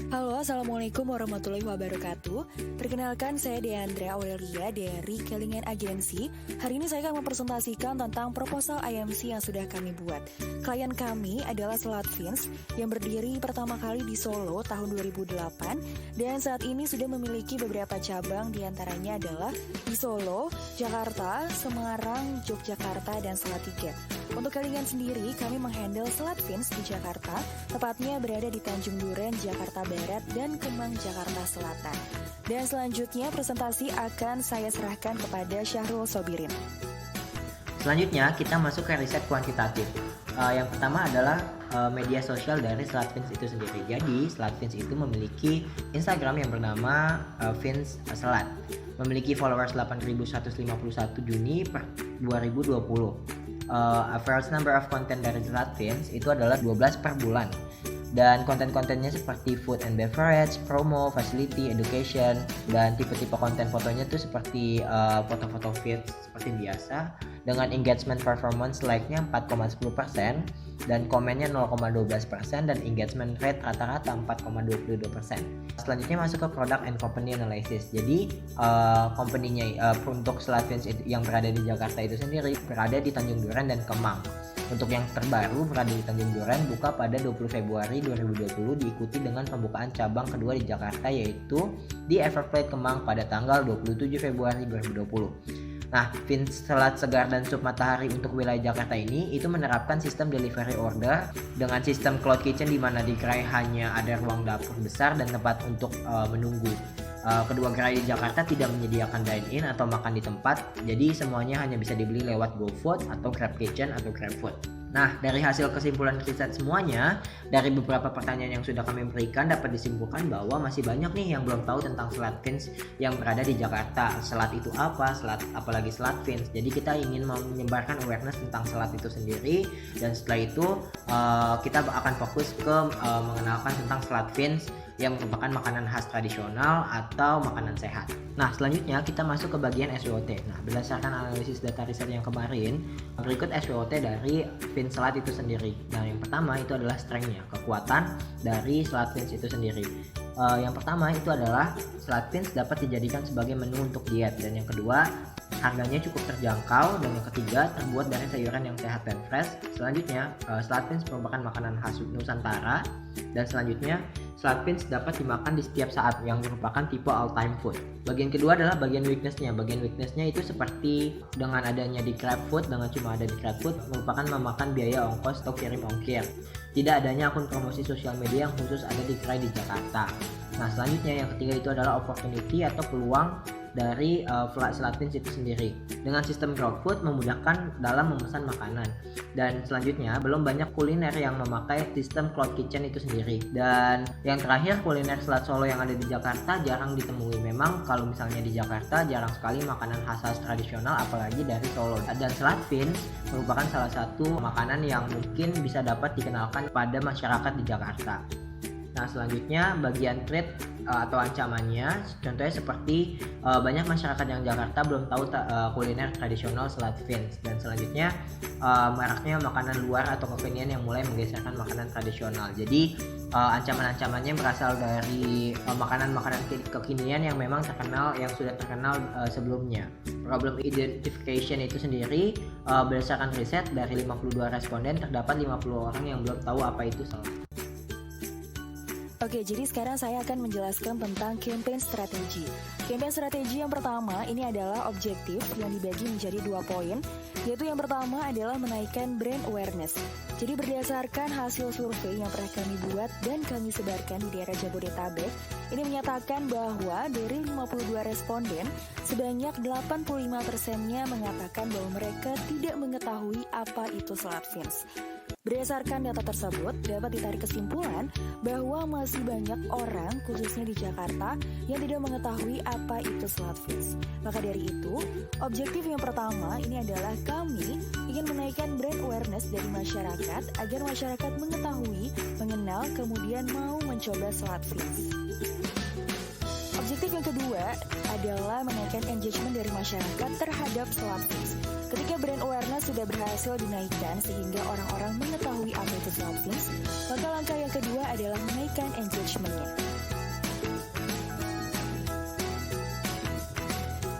Halo, Assalamualaikum warahmatullahi wabarakatuh. Perkenalkan, saya Deandra Aurelia dari Kelingan Agency. Hari ini saya akan mempresentasikan tentang proposal IMC yang sudah kami buat. Klien kami adalah Selat Fins yang berdiri pertama kali di Solo tahun 2008 dan saat ini sudah memiliki beberapa cabang, diantaranya adalah di Solo, Jakarta, Semarang, Yogyakarta, dan Salatiga. Untuk Kelingan sendiri, kami menghandle Selat Fins di Jakarta, tepatnya berada di Tanjung Duren, Jakarta Barat, dan Kemang, Jakarta Selatan. Dan selanjutnya presentasi akan saya serahkan kepada Syahrul Sobirin. Selanjutnya kita masuk ke riset kuantitatif. Yang pertama adalah media sosial dari Selat Fins itu sendiri. Jadi Selat Fins itu memiliki Instagram yang bernama Fins Selat. Memiliki followers 8.151 Juni per 2020. Average number of content dari Selat Fins itu adalah 12 per bulan. Dan konten-kontennya seperti food and beverage, promo, facility, education, dan tipe-tipe konten fotonya tuh seperti foto-foto feed seperti biasa dengan engagement performance like-nya 4,10% dan komennya 0,12% dan engagement rate rata-rata 4,22%. Selanjutnya masuk ke product and company analysis. Jadi company-nya untuk Selat Fins yang berada di Jakarta itu sendiri berada di Tanjung Duren dan Kemang. Untuk yang terbaru berada di Tanjung Duren buka pada 20 Februari 2020 diikuti dengan pembukaan cabang kedua di Jakarta yaitu di Everplate Kemang pada tanggal 27 Februari 2020. Nah, Fins Selat Segar dan Sup Matahari untuk wilayah Jakarta ini itu menerapkan sistem delivery order dengan sistem cloud kitchen di mana di gerai hanya ada ruang dapur besar dan tempat untuk menunggu. Kedua gerai di Jakarta tidak menyediakan dine-in atau makan di tempat, jadi semuanya hanya bisa dibeli lewat GoFood atau Grab Kitchen atau GrabFood. Nah, dari hasil kesimpulan riset semuanya, dari beberapa pertanyaan yang sudah kami berikan dapat disimpulkan bahwa masih banyak nih yang belum tahu tentang Selat Fins yang berada di Jakarta. Selat itu apa? Apalagi Selat Fins. Jadi kita ingin menyebarkan awareness tentang Selat itu sendiri dan setelah itu kita akan fokus ke mengenalkan tentang Selat Fins yang merupakan makanan khas tradisional atau makanan sehat. Nah, selanjutnya kita masuk ke bagian SWOT. Nah, berdasarkan analisis data riset yang kemarin, berikut SWOT dari Fins Selat itu sendiri. Nah, yang pertama itu adalah strength-nya, kekuatan dari Selat Fins itu sendiri. Yang pertama itu adalah Selat Fins dapat dijadikan sebagai menu untuk diet, dan yang kedua harganya cukup terjangkau, dan yang ketiga terbuat dari sayuran yang sehat dan fresh. Selanjutnya Selat Fins merupakan makanan khas Nusantara, dan selanjutnya Selat Fins dapat dimakan di setiap saat yang merupakan tipe all time food. Bagian kedua adalah bagian weakness-nya. Bagian weakness-nya itu seperti dengan adanya di GrabFood, dengan cuma ada di GrabFood merupakan memakan biaya ongkos atau kirim ongkir. Tidak adanya akun promosi sosial media yang khusus ada di gerai di Jakarta. Nah, selanjutnya yang ketiga itu adalah opportunity atau peluang dari Selat Fins itu sendiri. Dengan sistem GrabFood memudahkan dalam memesan makanan. Dan selanjutnya belum banyak kuliner yang memakai sistem cloud kitchen itu sendiri. Dan yang terakhir kuliner Selat Solo yang ada di Jakarta jarang ditemui. Memang kalau misalnya di Jakarta jarang sekali makanan khas tradisional apalagi dari Solo. Dan Selat Fins merupakan salah satu makanan yang mungkin bisa dapat dikenalkan pada masyarakat di Jakarta. Nah, selanjutnya bagian threat atau ancamannya, contohnya seperti banyak masyarakat yang Jakarta belum tahu kuliner tradisional Selat Fins, dan selanjutnya maraknya makanan luar atau kekinian yang mulai menggeserkan makanan tradisional. Jadi ancaman-ancamannya berasal dari makanan-makanan kekinian yang memang terkenal, yang sudah terkenal sebelumnya. Problem identification itu sendiri berdasarkan riset dari 52 responden terdapat 50 orang yang belum tahu apa itu selat. Oke, jadi sekarang saya akan menjelaskan tentang campaign strategi. Campaign strategi yang pertama ini adalah objektif yang dibagi menjadi 2 poin, yaitu yang pertama adalah menaikkan brand awareness. Jadi berdasarkan hasil survei yang pernah kami buat dan kami sebarkan di daerah Jabodetabek, ini menyatakan bahwa dari 52 responden, sebanyak 85%-nya mengatakan bahwa mereka tidak mengetahui apa itu Selat Fins. Berdasarkan data tersebut, dapat ditarik kesimpulan bahwa masih banyak orang, khususnya di Jakarta, yang tidak mengetahui apa itu Selat Fins. Maka dari itu, objektif yang pertama ini adalah kami ingin menaikkan brand awareness dari masyarakat agar masyarakat mengetahui, mengenal, kemudian mau mencoba Selat Fins. Objektif yang kedua adalah menaikkan engagement dari masyarakat terhadap Selat Fins. Ketika brand awareness sudah berhasil dinaikkan sehingga orang-orang mengetahui apa itu Selat Fins, maka langkah yang kedua adalah menaikkan engagement-nya.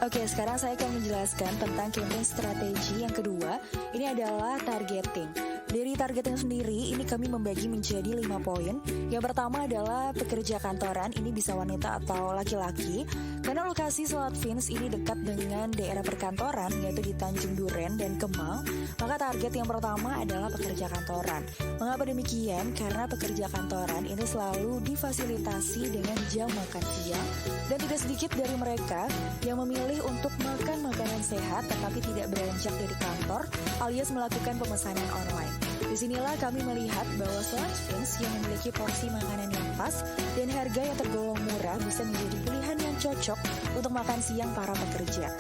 Oke, sekarang saya akan menjelaskan tentang campaign strategi yang kedua. Ini adalah targeting. Dari targeting sendiri, ini kami membagi menjadi 5 poin. Yang pertama adalah pekerja kantoran, ini bisa wanita atau laki-laki. Karena lokasi Selat Vince ini dekat dengan daerah perkantoran, yaitu di Tanjung Duren dan Kemang, maka target yang pertama adalah pekerja kantoran. Mengapa demikian? Karena pekerja kantoran ini selalu difasilitasi dengan jam makan siang, dan tidak sedikit dari mereka yang memilih untuk makan makanan sehat tetapi tidak beranjak dari kantor alias melakukan pemesanan online. Disinilah kami melihat bahwa Selat Vince yang memiliki porsi makanan yang pas dan harga yang tergolong murah bisa menjadi pilihan yang cocok untuk makan siang para pekerja.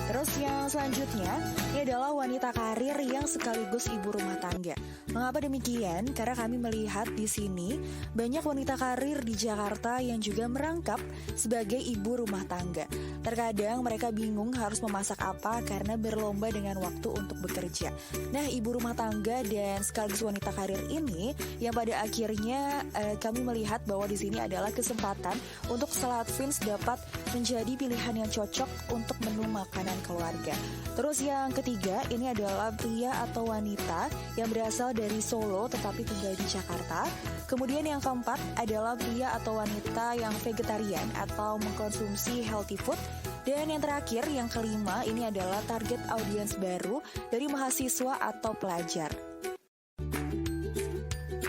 Terus yang selanjutnya, ini adalah wanita karir yang sekaligus ibu rumah tangga. Mengapa demikian? Karena kami melihat di sini banyak wanita karir di Jakarta yang juga merangkap sebagai ibu rumah tangga. Terkadang mereka bingung harus memasak apa karena berlomba dengan waktu untuk bekerja. Nah, ibu rumah tangga dan sekaligus wanita karir ini yang pada akhirnya kami melihat bahwa di sini adalah kesempatan untuk Selat Vince dapat menjadi pilihan yang cocok untuk menu makanan keluarga. Terus yang ketiga, ini adalah pria atau wanita yang berasal dari Solo tetapi tinggal di Jakarta. Kemudian yang keempat adalah pria atau wanita yang vegetarian atau mengkonsumsi healthy food. Dan yang terakhir, yang kelima, ini adalah target audiens baru dari mahasiswa atau pelajar.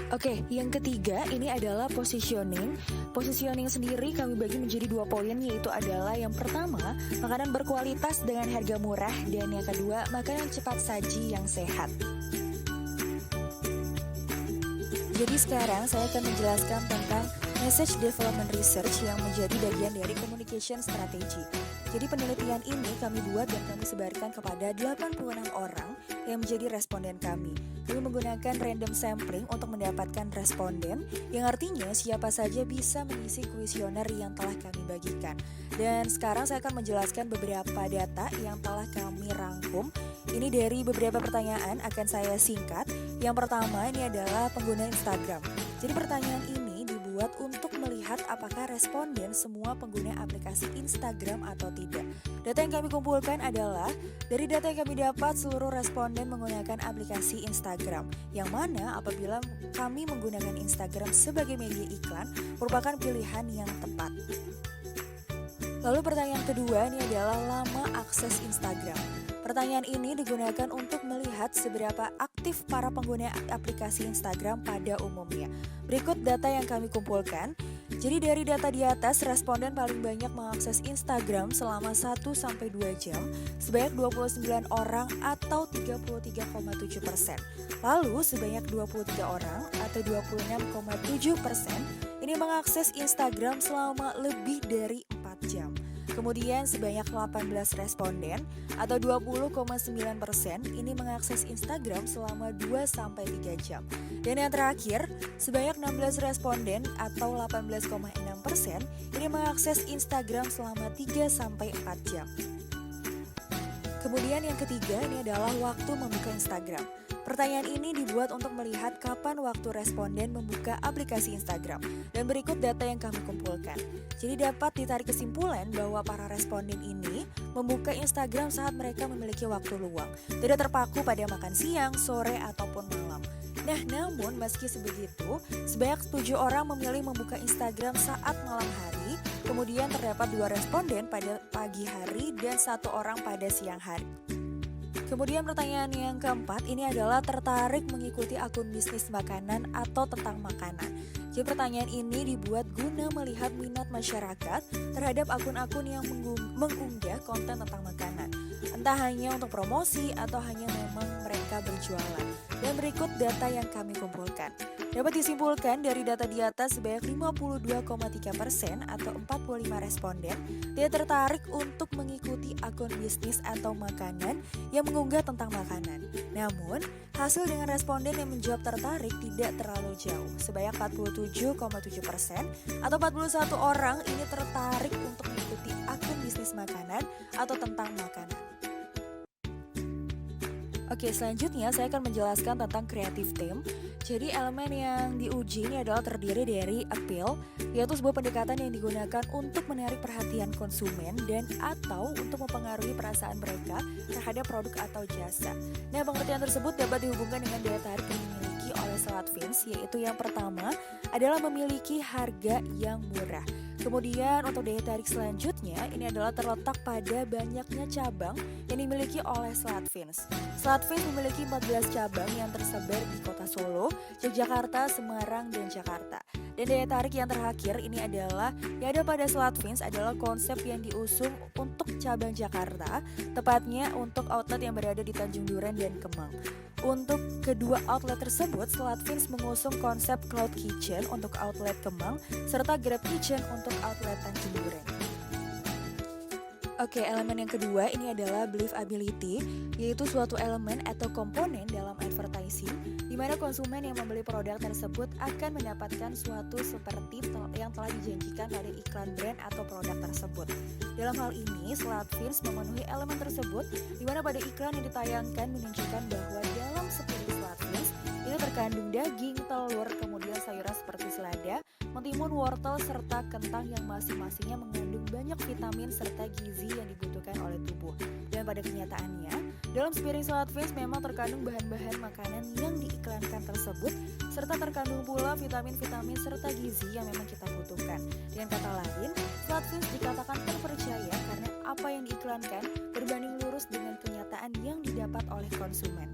Oke, yang ketiga ini adalah positioning. Positioning sendiri kami bagi menjadi 2 poin, yaitu adalah yang pertama, makanan berkualitas dengan harga murah, dan yang kedua, makanan cepat saji yang sehat. Jadi sekarang saya akan menjelaskan tentang message development research yang menjadi bagian dari communication strategy. Jadi penelitian ini kami buat dan kami sebarkan kepada 86 orang yang menjadi responden kami. Kami menggunakan random sampling untuk mendapatkan responden, yang artinya siapa saja bisa mengisi kuesioner yang telah kami bagikan. Dan sekarang saya akan menjelaskan beberapa data yang telah kami rangkum. Ini dari beberapa pertanyaan, akan saya singkat. Yang pertama ini adalah pengguna Instagram. Jadi pertanyaan ini dibuat untuk melihat apakah responden semua pengguna aplikasi Instagram atau tidak. Data yang kami kumpulkan adalah dari data yang kami dapat seluruh responden menggunakan aplikasi Instagram, yang mana apabila kami menggunakan Instagram sebagai media iklan merupakan pilihan yang tepat. Lalu pertanyaan kedua ini adalah lama akses Instagram. Pertanyaan ini digunakan untuk melihat seberapa aktif para pengguna aplikasi Instagram pada umumnya. Berikut data yang kami kumpulkan. Jadi dari data di atas, responden paling banyak mengakses Instagram selama 1-2 jam sebanyak 29 orang atau 33,7%. Lalu sebanyak 23 orang atau 26,7% ini mengakses Instagram selama lebih dari 4 jam. Kemudian sebanyak 18 responden atau 20,9% ini mengakses Instagram selama 2-3 jam. Dan yang terakhir, sebanyak 16 responden atau 18,6% ini mengakses Instagram selama 3-4 jam. Kemudian yang ketiga ini adalah waktu membuka Instagram. Pertanyaan ini dibuat untuk melihat kapan waktu responden membuka aplikasi Instagram. Dan berikut data yang kami kumpulkan. Jadi dapat ditarik kesimpulan bahwa para responden ini membuka Instagram saat mereka memiliki waktu luang, tidak terpaku pada makan siang, sore, ataupun malam. Nah, namun meski sebegitu, sebanyak 7 orang memilih membuka Instagram saat malam hari, kemudian terdapat 2 responden pada pagi hari dan 1 orang pada siang hari. Kemudian pertanyaan yang keempat ini adalah tertarik mengikuti akun bisnis makanan atau tentang makanan. Jadi pertanyaan ini dibuat guna melihat minat masyarakat terhadap akun-akun yang mengunggah konten tentang makanan. Entah hanya untuk promosi atau hanya memang mereka berjualan. Dan berikut data yang kami kumpulkan. Dapat disimpulkan dari data di atas sebanyak 52,3% atau 45 responden tidak tertarik untuk mengikuti akun bisnis atau makanan yang mengunggah tentang makanan. Namun, hasil dengan responden yang menjawab tertarik tidak terlalu jauh. Sebanyak 47,7% atau 41 orang ini tertarik untuk mengikuti akun bisnis makanan atau tentang makanan. Oke, selanjutnya saya akan menjelaskan tentang creative theme. Jadi elemen yang diuji ini adalah terdiri dari appeal, yaitu sebuah pendekatan yang digunakan untuk menarik perhatian konsumen dan atau untuk mempengaruhi perasaan mereka terhadap produk atau jasa. Nah, pengertian tersebut dapat dihubungkan dengan daya tarik yang dimiliki oleh SlatFins, yaitu yang pertama adalah memiliki harga yang murah. Kemudian untuk daya tarik selanjutnya ini adalah terletak pada banyaknya cabang yang dimiliki oleh SlatFins. SlatFins memiliki 14 cabang yang tersebar di kota Solo, Yogyakarta, Semarang, dan Jakarta. Dan daya tarik yang terakhir ini adalah yang ada pada SlatFins adalah konsep yang diusung untuk cabang Jakarta, tepatnya untuk outlet yang berada di Tanjung Duren dan Kemang. Untuk kedua outlet tersebut, SlatFins mengusung konsep Cloud Kitchen untuk outlet Kemang, serta Grab Kitchen untuk outlet Tanjung Duren. Oke, elemen yang kedua ini adalah believability, yaitu suatu elemen atau komponen dalam advertising di mana konsumen yang membeli produk tersebut akan mendapatkan suatu seperti yang telah dijanjikan pada iklan brand atau produk tersebut. Dalam hal ini, SlatFins memenuhi elemen tersebut di mana pada iklan yang ditayangkan menunjukkan bahwa dalam sepiring SlatFins ini terkandung daging, telur, kemudian sayuran seperti selada, mentimun, wortel, serta kentang yang masing-masingnya mengandung banyak vitamin serta gizi yang dibutuhkan oleh tubuh. Dan pada kenyataannya, dalam sepiring SlatFins memang terkandung bahan-bahan makanan yang diiklankan tersebut, serta terkandung pula vitamin-vitamin serta gizi yang memang kita butuhkan. Dengan kata lain, SlatFins dikatakan terpercaya karena apa yang diiklankan berbanding lurus dengan kenyataan yang didapat oleh konsumen.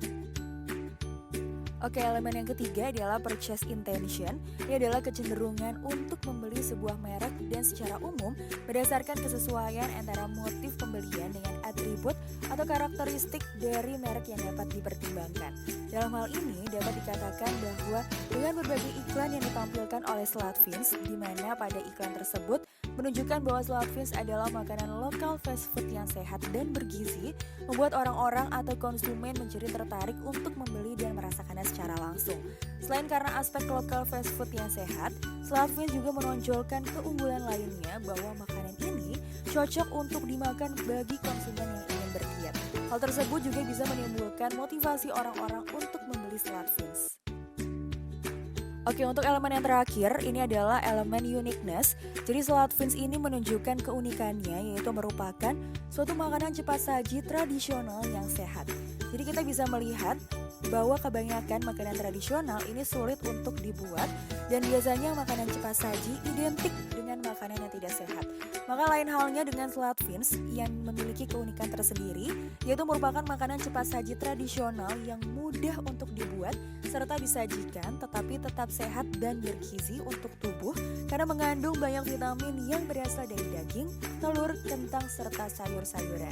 Oke, elemen yang ketiga adalah purchase intention. Ini adalah kecenderungan untuk membeli sebuah merek dan secara umum berdasarkan kesesuaian antara motif pembelian dengan atribut atau karakteristik dari merek yang dapat dipertimbangkan. Dalam hal ini dapat dikatakan bahwa dengan berbagai iklan yang ditampilkan oleh SlatFins, di mana pada iklan tersebut menunjukkan bahwa SlatFins adalah makanan lokal fast food yang sehat dan bergizi, membuat orang-orang atau konsumen menjadi tertarik untuk membeli dan merasakannya secara langsung. Selain karena aspek lokal fast food yang sehat, SlatFins juga menonjolkan keunggulan lainnya bahwa makanan ini cocok untuk dimakan bagi konsumen yang ingin berdiet. Hal tersebut juga bisa menimbulkan motivasi orang-orang untuk membeli SlatFins. Oke, untuk elemen yang terakhir ini adalah elemen uniqueness. Jadi SlatFins ini menunjukkan keunikannya, yaitu merupakan suatu makanan cepat saji tradisional yang sehat. Jadi kita bisa melihat bahwa kebanyakan makanan tradisional ini sulit untuk dibuat dan biasanya makanan cepat saji identik dengan makanan yang tidak sehat. Maka lain halnya dengan SlatFins yang memiliki keunikan tersendiri, yaitu merupakan makanan cepat saji tradisional yang mudah untuk dibuat serta disajikan tetapi tetap sehat dan bergizi untuk tubuh karena mengandung banyak vitamin yang berasal dari daging, telur, kentang, serta sayur-sayuran.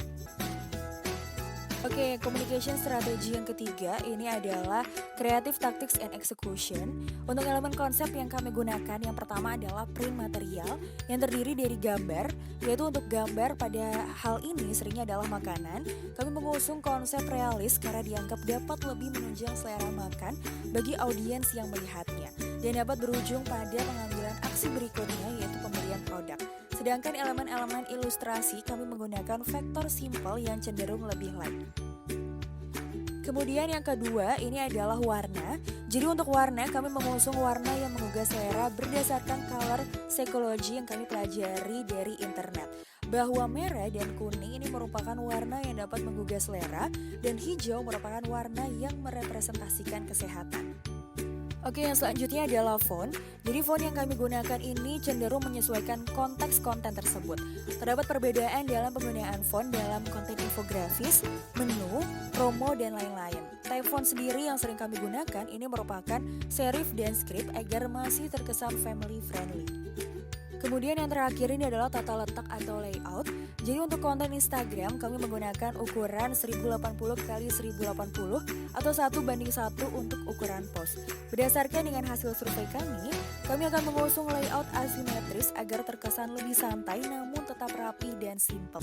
Oke, communication strategi yang ketiga ini adalah creative tactics and execution. Untuk elemen konsep yang kami gunakan, yang pertama adalah print material yang terdiri dari gambar, yaitu untuk gambar pada hal ini seringnya adalah makanan. Kami mengusung konsep realis karena dianggap dapat lebih menunjang selera makan bagi audiens yang melihatnya dan dapat berujung pada pengambilan aksi berikutnya, yaitu pembelian produk. Sedangkan elemen-elemen ilustrasi kami menggunakan vektor simple yang cenderung lebih light. Kemudian yang kedua ini adalah warna. Jadi untuk warna kami mengusung warna yang menggugah selera berdasarkan color psychology yang kami pelajari dari internet. Bahwa merah dan kuning ini merupakan warna yang dapat menggugah selera dan hijau merupakan warna yang merepresentasikan kesehatan. Oke, yang selanjutnya adalah font. Jadi font yang kami gunakan ini cenderung menyesuaikan konteks konten tersebut. Terdapat perbedaan dalam penggunaan font dalam konten infografis, menu, promo, dan lain-lain. Type font sendiri yang sering kami gunakan ini merupakan serif dan script agar masih terkesan family friendly. Kemudian yang terakhir ini adalah tata letak atau layout. Jadi untuk konten Instagram kami menggunakan ukuran 1080x1080 atau 1:1 untuk ukuran post. Berdasarkan dengan hasil survei kami akan mengusung layout asimetris agar terkesan lebih santai namun tetap rapi dan simpel.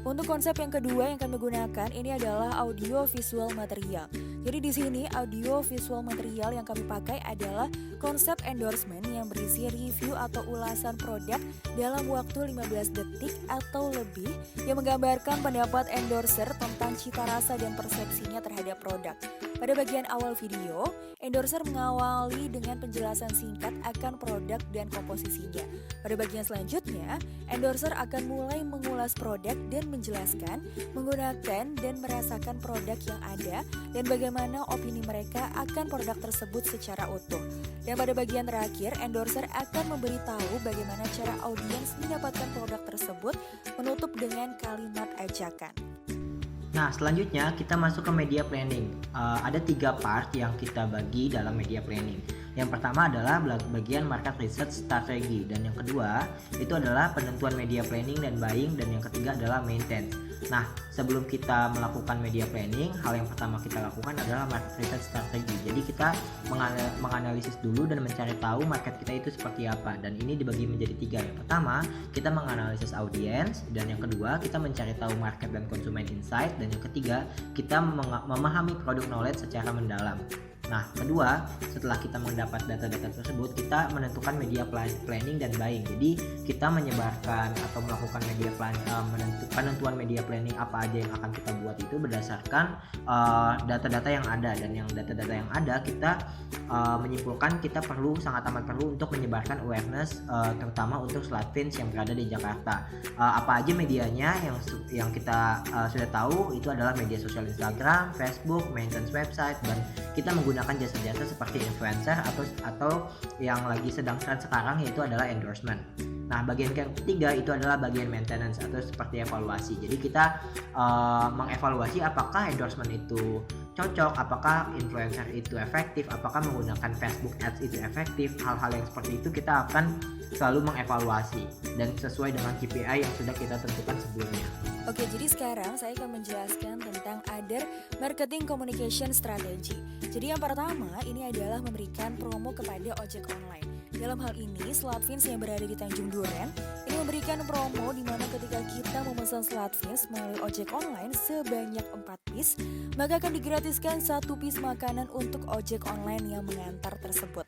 Untuk konsep yang kedua yang kami gunakan ini adalah audio visual material. Jadi di sini audio visual material yang kami pakai adalah konsep endorsement yang berisi review atau ulasan produk dalam waktu 15 detik atau lebih yang menggambarkan pendapat endorser tentang cita rasa dan persepsinya terhadap produk. Pada bagian awal video, endorser mengawali dengan penjelasan singkat akan produk dan komposisinya. Pada bagian selanjutnya, endorser akan mulai mengulas produk dan menjelaskan, menggunakan dan merasakan produk yang ada dan bagaimana opini mereka akan produk tersebut secara utuh. Dan pada bagian terakhir, endorser akan memberitahu bagaimana cara audiens mendapatkan produk tersebut, menutup dengan kalimat ajakan. Nah, selanjutnya kita masuk ke media planning. Ada 3 part yang kita bagi dalam media planning. Yang pertama adalah bagian market research strategi, dan yang kedua itu adalah penentuan media planning dan buying, dan yang ketiga adalah maintenance. Nah, sebelum kita melakukan media planning, hal yang pertama kita lakukan adalah market research strategi. Jadi kita menganalisis dulu dan mencari tahu market kita itu seperti apa, dan ini dibagi menjadi 3. Yang pertama, kita menganalisis audiens, dan yang kedua kita mencari tahu market dan konsumen insight, dan yang ketiga kita memahami product knowledge secara mendalam. Nah, kedua, setelah kita mendapat data-data tersebut, kita menentukan media planning dan buying. Jadi, kita menyebarkan atau melakukan media penentuan media planning apa aja yang akan kita buat itu berdasarkan data-data yang ada, dan yang data-data yang ada kita menyimpulkan kita sangat amat perlu untuk menyebarkan awareness terutama untuk Slatfins yang berada di Jakarta. Apa aja medianya yang kita sudah tahu itu adalah media sosial Instagram, Facebook, maintenance website, dan kita menggunakan jasa-jasa seperti influencer atau yang lagi sedang tren sekarang yaitu adalah endorsement. Nah, bagian yang ketiga itu adalah bagian maintenance atau seperti evaluasi. Jadi kita mengevaluasi apakah endorsement itu cocok, apakah influencer itu efektif, apakah menggunakan Facebook Ads itu efektif. Hal-hal yang seperti itu kita akan selalu mengevaluasi dan sesuai dengan KPI yang sudah kita tentukan sebelumnya. Oke, jadi sekarang saya akan menjelaskan tentang other marketing communication strategy. Jadi yang pertama ini adalah memberikan promo kepada ojek online. Dalam hal ini, Slatfins yang berada di Tanjung Duren ini memberikan promo di mana ketika kita memesan Slatfins melalui ojek online sebanyak 4 piece, maka akan digratiskan 1 piece makanan untuk ojek online yang mengantar tersebut.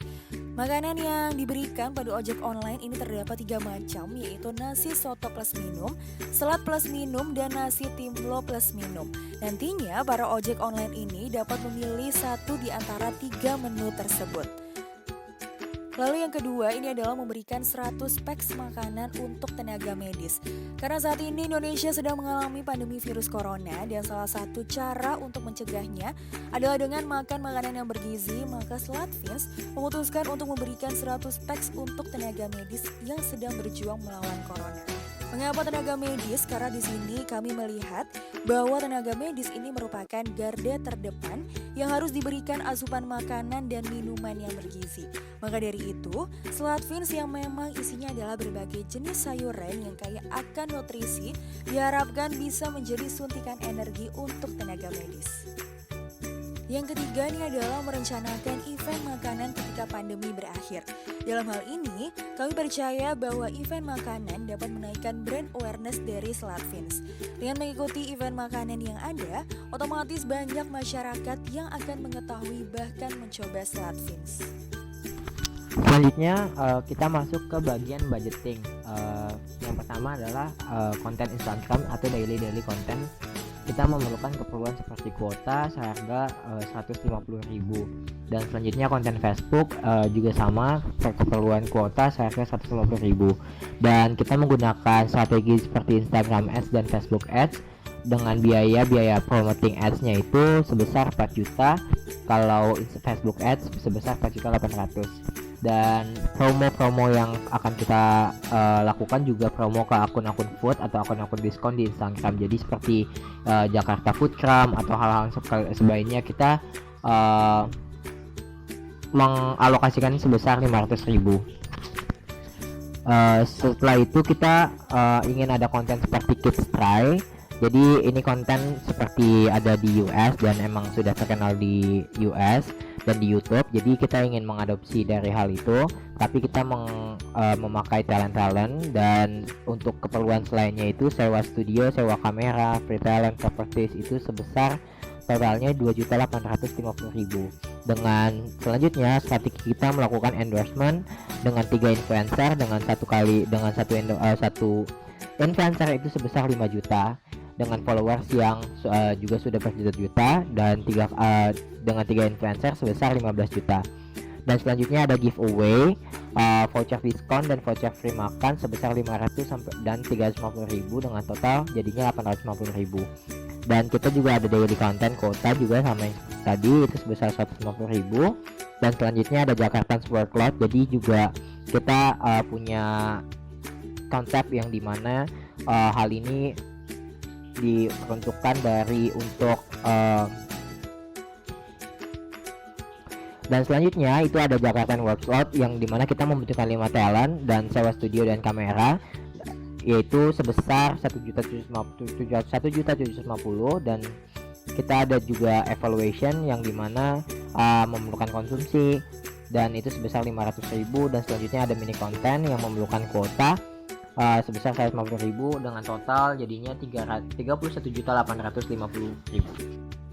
Makanan yang diberikan pada ojek online ini terdapat 3 macam, yaitu nasi soto plus minum, selat plus minum, dan nasi timlo plus minum. Nantinya para ojek online ini dapat memilih satu di antara 3 menu tersebut. Lalu yang kedua ini adalah memberikan 100 packs makanan untuk tenaga medis. Karena saat ini Indonesia sedang mengalami pandemi virus corona dan salah satu cara untuk mencegahnya adalah dengan makan makanan yang bergizi, maka Slatfins memutuskan untuk memberikan 100 packs untuk tenaga medis yang sedang berjuang melawan corona. Mengapa tenaga medis? Karena di sini kami melihat bahwa tenaga medis ini merupakan garda terdepan yang harus diberikan asupan makanan dan minuman yang bergizi. Maka dari itu, Slatfins yang memang isinya adalah berbagai jenis sayuran yang kaya akan nutrisi diharapkan bisa menjadi suntikan energi untuk tenaga medis. Yang ketiga ini adalah merencanakan event makanan ketika pandemi berakhir. Dalam hal ini, kami percaya bahwa event makanan dapat menaikkan brand awareness dari Slatfins. Dengan mengikuti event makanan yang ada, otomatis banyak masyarakat yang akan mengetahui bahkan mencoba Slatfins. Selanjutnya kita masuk ke bagian budgeting. Yang pertama adalah konten Instagram atau daily content. Kita memerlukan keperluan seperti kuota seharga 150.000, dan selanjutnya konten Facebook juga sama, keperluan kuota seharga 150.000, dan kita menggunakan strategi seperti Instagram Ads dan Facebook Ads dengan biaya promoting ads-nya itu sebesar 4 juta, kalau Facebook Ads sebesar 4.800.000. Dan promo-promo yang akan kita lakukan juga promo ke akun-akun food atau akun-akun diskon di Instagram. Jadi seperti Jakarta Food Cram atau hal-hal sebagainya, kita mengalokasikan sebesar 500.000. Setelah itu kita ingin ada konten seperti Kids Try. Jadi ini konten seperti ada di US dan emang sudah terkenal di US. dan di YouTube. Jadi kita ingin mengadopsi dari hal itu, tapi kita memakai talent dan untuk keperluan selainnya itu sewa studio, sewa kamera, free talent properties itu sebesar totalnya 2.850.000. Dengan selanjutnya strategi kita melakukan endorsement dengan 3 influencer dengan satu influencer itu sebesar 5 juta dengan followers yang juga sudah berjuta-juta, dan dengan 3 influencer sebesar 15 juta. Dan selanjutnya ada giveaway, voucher diskon dan voucher free makan sebesar 500 dan 350.000 dengan total jadinya 850.000. Dan kita juga ada daily content quota juga sama yang tadi itu sebesar 150.000. Dan selanjutnya ada Jakarta Sport Club, jadi juga kita punya konsep yang dimana hal ini diperuntukkan untuk dan selanjutnya itu ada Jakarta Workshop yang dimana kita membutuhkan 5 talent dan sewa studio dan kamera, yaitu sebesar 1.750.000, dan kita ada juga evaluation yang dimana memerlukan konsumsi dan itu sebesar 500.000, dan selanjutnya ada mini konten yang memerlukan kuota sebesar 150.000 dengan total jadinya 31.850.000.